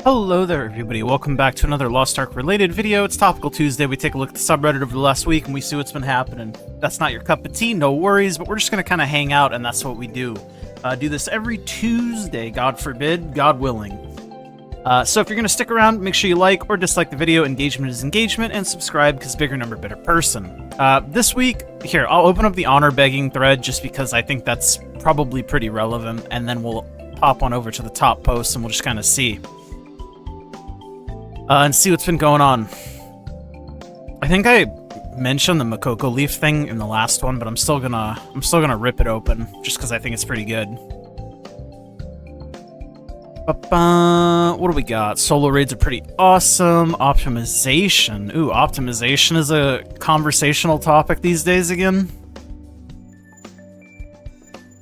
Hello there everybody, welcome back to another Lost Ark related video. It's Topical Tuesday. We take a look at the subreddit over the last week and we see what's been happening. That's not your cup of tea, no worries, but we're just gonna kind of hang out and that's what we do. Do this every Tuesday, God forbid, God willing. So if you're gonna stick around, make sure you like or dislike the video. Engagement is engagement, and subscribe because bigger number, better person. This week, here, I'll open up the honor begging thread just because I think that's probably pretty relevant, and then we'll pop on over to the top post and we'll just kind of see. And see what's been going on. I think I mentioned the Makoko leaf thing in the last one, but I'm still gonna rip it open just because I think it's pretty good. What do we got? Solo raids are pretty awesome. Optimization. Ooh, optimization is a conversational topic these days again.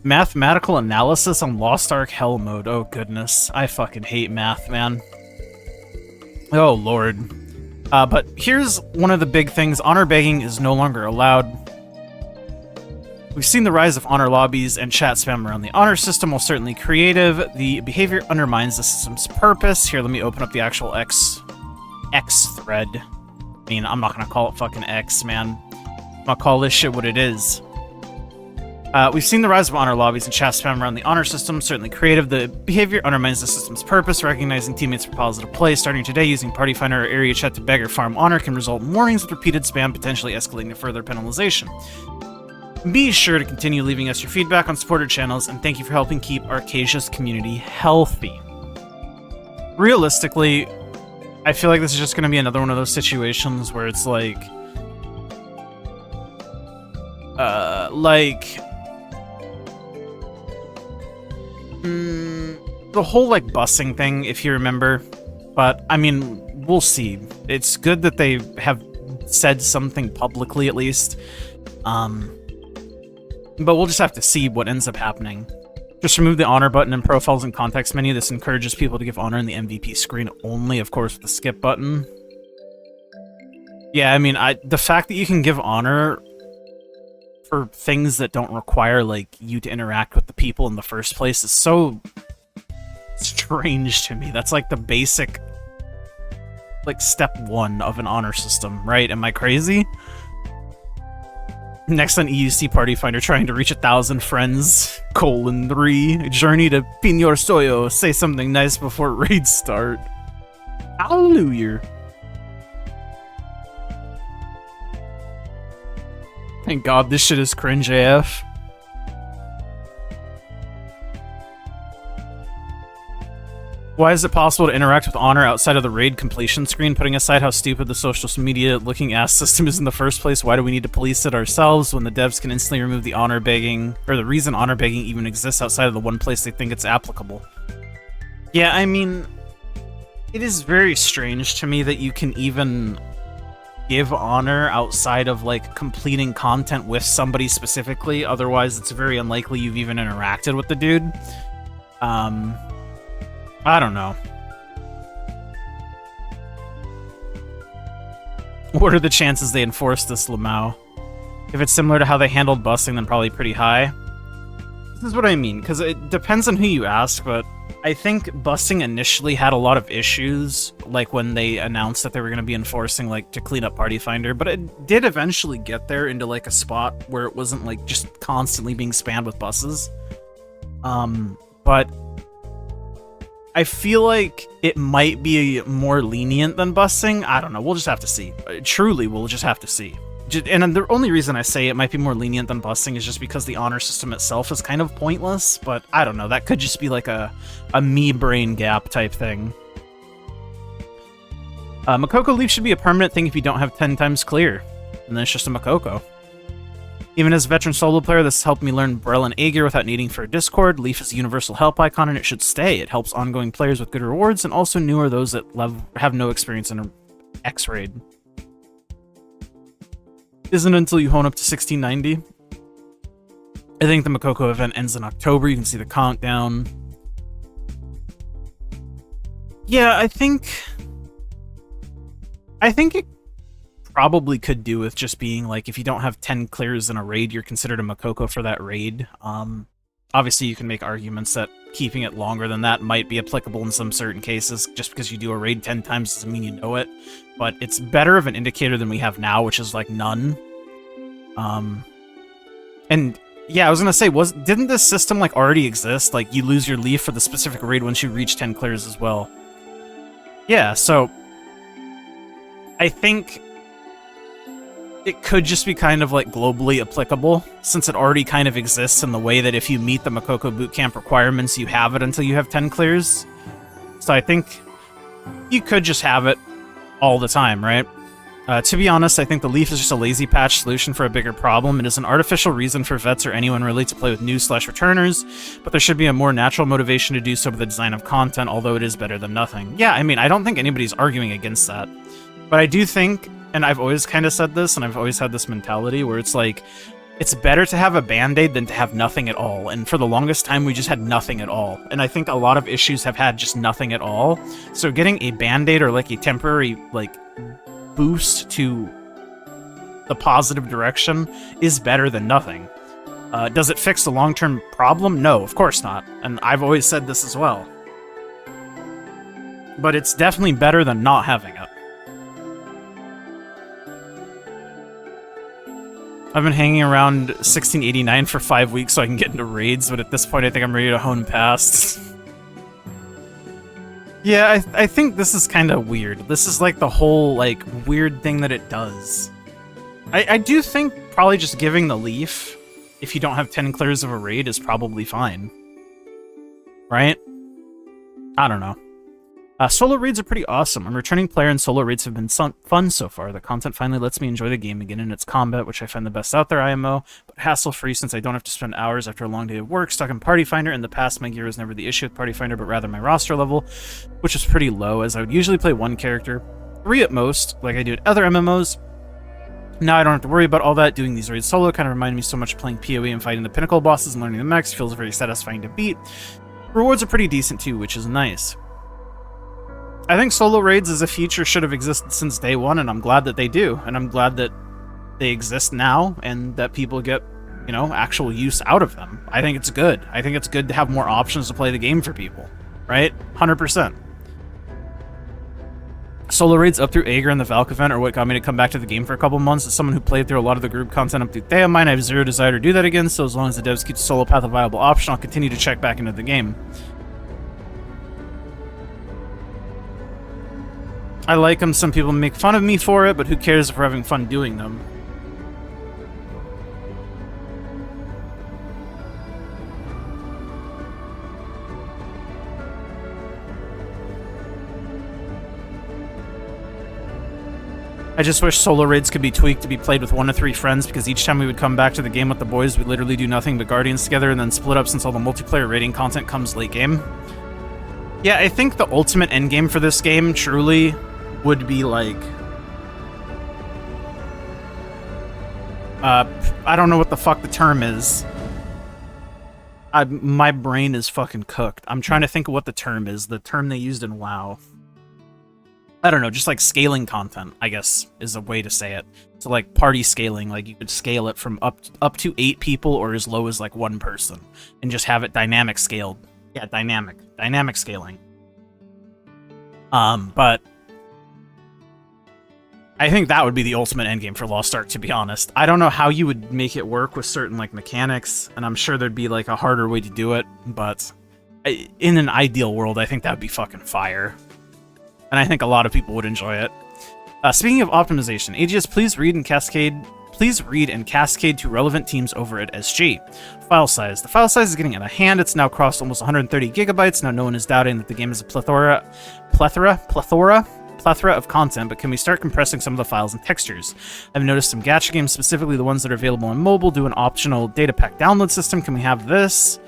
Mathematical analysis on Lost Ark Hell mode. Oh goodness, I fucking hate math, man. Oh, Lord. But here's one of the big things. Honor begging is no longer allowed. We've seen the rise of honor lobbies and chat spam around the honor system. While certainly creative, the behavior undermines the system's purpose. Here, let me open up the actual X thread. I mean, I'm not going to call it fucking X, man. I'm going to call this shit what it is. We've seen the rise of honor lobbies and chat spam around the honor system. Certainly creative, the behavior undermines the system's purpose. Recognizing teammates for positive play. Starting today, using Party Finder or Area Chat to beg or farm honor can result in warnings with repeated spam, potentially escalating to further penalization. Be sure to continue leaving us your feedback on supported channels, and thank you for helping keep Arcasia's community healthy. Realistically, I feel like this is just going to be another one of those situations where it's like... the whole, like, busing thing, if you remember. But, I mean, we'll see. It's good that they have said something publicly, at least. But we'll just have to see what ends up happening. Just remove the honor button in profiles and context menu. This encourages people to give honor in the MVP screen only, of course, with the skip button. Yeah, I mean, the fact that you can give honor for things that don't require, like, you to interact with the people in the first place is so strange to me. That's like the basic, like, step one of an honor system, right? Am I crazy? Next on EUC Party Finder, trying to reach 1,000 friends, :3, journey to Pinor Soyo, say something nice before raids start. Hallelujah. Thank God this shit is cringe AF. Why is it possible to interact with honor outside of the raid completion screen? Putting aside how stupid the social media looking ass system is in the first place, why do we need to police it ourselves when the devs can instantly remove the honor begging, or the reason honor begging even exists outside of the one place they think it's applicable? Yeah, I mean, it is very strange to me that you can even give honor outside of, like, completing content with somebody specifically. Otherwise, it's very unlikely you've even interacted with the dude. I don't know. What are the chances they enforce this, Lamau? If it's similar to how they handled busing, then probably pretty high. This is what I mean, because it depends on who you ask, but I think busing initially had a lot of issues, like when they announced that they were going to be enforcing, like, to clean up Party Finder, but it did eventually get there into, like, a spot where it wasn't, like, just constantly being spammed with buses. But I feel like it might be more lenient than busing. I don't know, we'll just have to see. Truly, we'll just have to see. And the only reason I say it might be more lenient than busing is just because the honor system itself is kind of pointless, but I don't know, that could just be like a me brain gap type thing. Makoko leaf should be a permanent thing if you don't have 10 times clear, and then it's just a Makoko. Even as a veteran solo player, this helped me learn Brel and Aegir without needing for a Discord. Leaf is a universal help icon and it should stay. It helps ongoing players with good rewards, and also newer those that have no experience in an X-Raid. Isn't until you hone up to 1690. I think the Makoko event ends in October. You can see the countdown. Yeah, I think it probably could do with just being like, if you don't have 10 clears in a raid, you're considered a Makoko for that raid. Obviously, you can make arguments that keeping it longer than that might be applicable in some certain cases. Just because you do a raid 10 times doesn't mean you know it. But it's better of an indicator than we have now, which is like none. And yeah, I was gonna say, didn't this system like already exist? Like you lose your leaf for the specific raid once you reach 10 clears as well. Yeah, so I think it could just be kind of like globally applicable, since it already kind of exists in the way that if you meet the Makoko Bootcamp requirements, you have it until you have 10 clears. So I think you could just have it all the time, right? To be honest, I think the Leaf is just a lazy patch solution for a bigger problem. It is an artificial reason for vets or anyone really to play with new/returners, but there should be a more natural motivation to do so with the design of content, although it is better than nothing. Yeah, I mean, I don't think anybody's arguing against that. But I do think, and I've always kind of said this, and I've always had this mentality where it's like, it's better to have a Band-Aid than to have nothing at all. And for the longest time, we just had nothing at all. And I think a lot of issues have had just nothing at all. So getting a Band-Aid or like a temporary, like, boost to the positive direction is better than nothing. Does it fix the long-term problem? No, of course not. And I've always said this as well. But it's definitely better than not having it. I've been hanging around 1689 for 5 weeks so I can get into raids, but at this point I think I'm ready to hone past. Yeah, I think this is kind of weird. This is like the whole, like, weird thing that it does. I do think probably just giving the leaf, if you don't have 10 clears of a raid, is probably fine. Right? I don't know. Solo raids are pretty awesome. I'm a returning player and solo raids have been fun so far. The content finally lets me enjoy the game again in its combat, which I find the best out there, IMO, but hassle-free since I don't have to spend hours after a long day of work stuck in Party Finder. In the past, my gear was never the issue with Party Finder, but rather my roster level, which was pretty low, as I would usually play one character, 3 at most, like I do at other MMOs. Now I don't have to worry about all that. Doing these raids solo kind of reminded me so much of playing PoE and fighting the pinnacle bosses and learning the mechs. Feels very satisfying to beat. Rewards are pretty decent too, which is nice. I think solo raids as a feature should have existed since day one, and I'm glad that they do. And I'm glad that they exist now, and that people get, you know, actual use out of them. I think it's good. I think it's good to have more options to play the game for people, right? 100%. Solo raids up through Aegir and the Valk event are what got me to come back to the game for a couple months. As someone who played through a lot of the group content up through Theamine, I have zero desire to do that again, so as long as the devs keep the solo path a viable option, I'll continue to check back into the game. I like them. Some people make fun of me for it, but who cares if we're having fun doing them? I just wish solo raids could be tweaked to be played with 1 to 3 friends, because each time we would come back to the game with the boys, we'd literally do nothing but Guardians together and then split up since all the multiplayer raiding content comes late game. Yeah, I think the ultimate endgame for this game, truly, would be like... I don't know what the fuck the term is. My brain is fucking cooked. I'm trying to think of what the term is. The term they used in WoW. I don't know, just like scaling content, I guess, is a way to say it. So like party scaling, like you could scale it from up to 8 people or as low as like 1 person. And just have it dynamic scaled. Yeah, dynamic scaling. But I think that would be the ultimate endgame for Lost Ark, to be honest. I don't know how you would make it work with certain like mechanics, and I'm sure there'd be like a harder way to do it, but in an ideal world, I think that would be fucking fire. And I think a lot of people would enjoy it. Speaking of optimization, AGS, please read and cascade to relevant teams over at SG. File size. The file size is getting out of hand. It's now crossed almost 130 gigabytes. Now no one is doubting that the game is a plethora of content, but can we start compressing some of the files and textures? I've noticed some gacha games, specifically the ones that are available on mobile, do an optional data pack download system. Can we have this?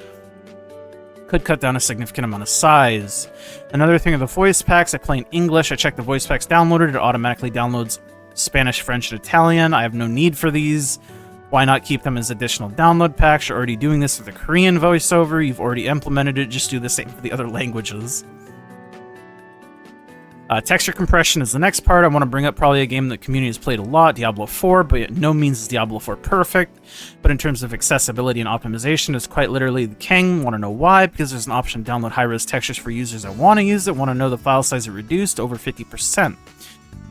Could cut down a significant amount of size. Another thing are the voice packs. I play in English. I check the voice packs downloaded. It automatically downloads Spanish, French, and Italian. I have no need for these. Why not keep them as additional download packs? You're already doing this with the Korean voiceover. You've already implemented it. Just do the same for the other languages. Texture compression is the next part. I want to bring up probably a game that the community has played a lot, Diablo 4, but at no means is Diablo 4 perfect. But in terms of accessibility and optimization, it's quite literally the king. Want to know why? Because there's an option to download high-res textures for users that want to use it, want to know the file size is reduced over 50%.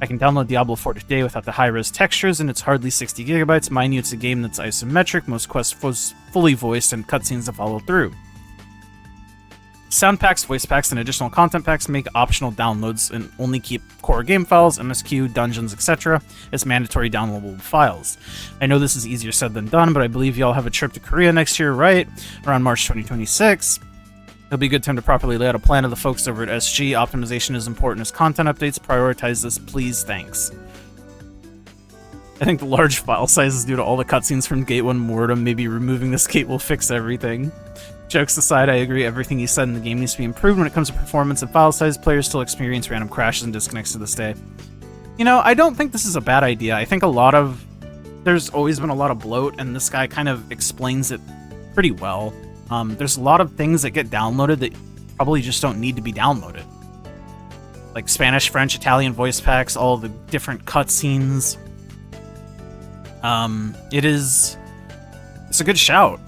I can download Diablo 4 today without the high-res textures, and it's hardly 60 gigabytes. Mind you, it's a game that's isometric, most quests fully voiced, and cutscenes to follow through. Sound packs, voice packs, and additional content packs make optional downloads and only keep core game files, MSQ, dungeons, etc. as mandatory downloadable files. I know this is easier said than done, but I believe y'all have a trip to Korea next year, right? Around March 2026. It'll be a good time to properly lay out a plan to the folks over at SG. Optimization is important as content updates. Prioritize this, please. Thanks. I think the large file size is due to all the cutscenes from Gate 1 Mortem. Maybe removing this gate will fix everything. Jokes aside, I agree everything you said in the game needs to be improved when it comes to performance and file size. Players still experience random crashes and disconnects to this day. You know, I don't think this is a bad idea. I think there's always been a lot of bloat, and this guy kind of explains it pretty well. There's a lot of things that get downloaded that probably just don't need to be downloaded. Like Spanish, French, Italian voice packs, all the different cutscenes. It's a good shout.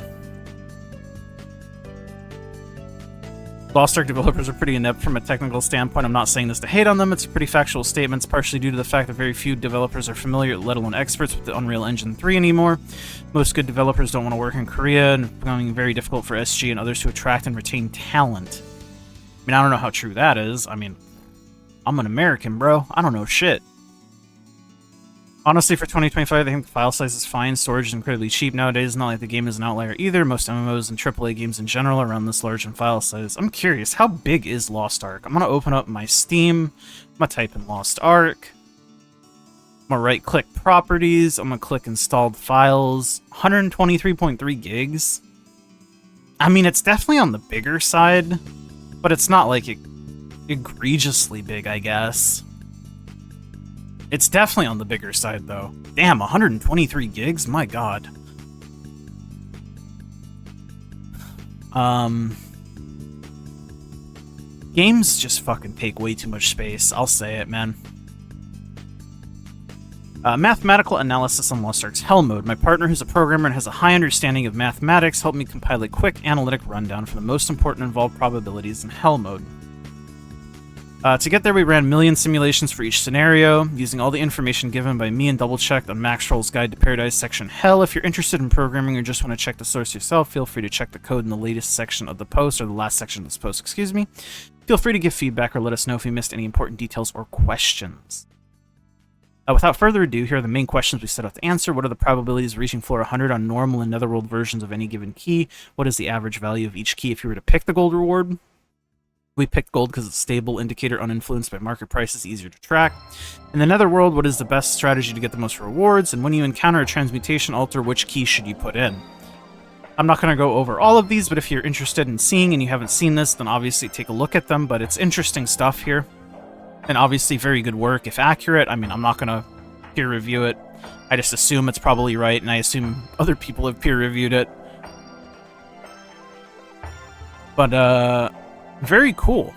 Lost Ark developers are pretty inept from a technical standpoint. I'm not saying this to hate on them. It's pretty factual statements, partially due to the fact that very few developers are familiar, let alone experts, with the Unreal Engine 3 anymore. Most good developers don't want to work in Korea, and it's becoming very difficult for SG and others to attract and retain talent. I mean, I don't know how true that is. I mean, I'm an American, bro. I don't know shit. Honestly, for 2025, I think the file size is fine. Storage is incredibly cheap nowadays. Not like the game is an outlier either. Most MMOs and AAA games in general are around this large in file size. I'm curious, how big is Lost Ark? I'm going to open up my Steam. I'm going to type in Lost Ark. I'm going to right-click Properties. I'm going to click Installed Files. 123.3 gigs. I mean, it's definitely on the bigger side, but it's not like egregiously big, I guess. It's definitely on the bigger side, though. Damn, 123 gigs? My god. Games just fucking take way too much space. I'll say it, man. Mathematical analysis on Lost Ark's Hell mode. My partner, who's a programmer and has a high understanding of mathematics, helped me compile a quick analytic rundown for the most important involved probabilities in Hell mode. To get there, we ran million simulations for each scenario, using all the information given by me and double-checked on Maxwell's Guide to Paradise section Hell. If you're interested in programming or just want to check the source yourself, feel free to check the code in the latest section of the post, or the last section of this post, excuse me. Feel free to give feedback or let us know if we missed any important details or questions. Without further ado, here are the main questions we set out to answer. What are the probabilities of reaching floor 100 on normal and netherworld versions of any given key? What is the average value of each key if you were to pick the gold reward? We picked gold because it's stable, indicator, uninfluenced by market prices, easier to track. In the netherworld, what is the best strategy to get the most rewards? And when you encounter a transmutation altar, which key should you put in? I'm not going to go over all of these, but if you're interested in seeing and you haven't seen this, then obviously take a look at them. But it's interesting stuff here. And obviously very good work, if accurate. I mean, I'm not going to peer review it. I just assume it's probably right, and I assume other people have peer reviewed it. But, very cool.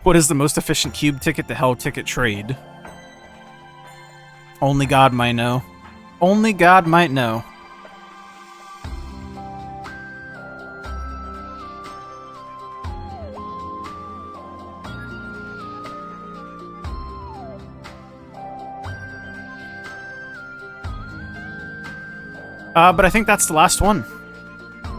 What is the most efficient cube ticket to Hell ticket trade? Only God might know. Only God might know. But I think that's the last one.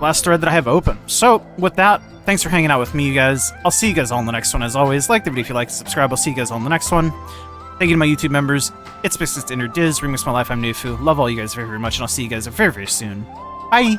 Last thread that I have open. So, with that, thanks for hanging out with me, you guys. I'll see you guys all in the next one, as always. Like the video if you like, subscribe. I'll see you guys all in the next one. Thank you to my YouTube members. It's Business to Inner Diz, Remix My Life, I'm Nufu. Love all you guys very, very much, and I'll see you guys very, very soon. Bye!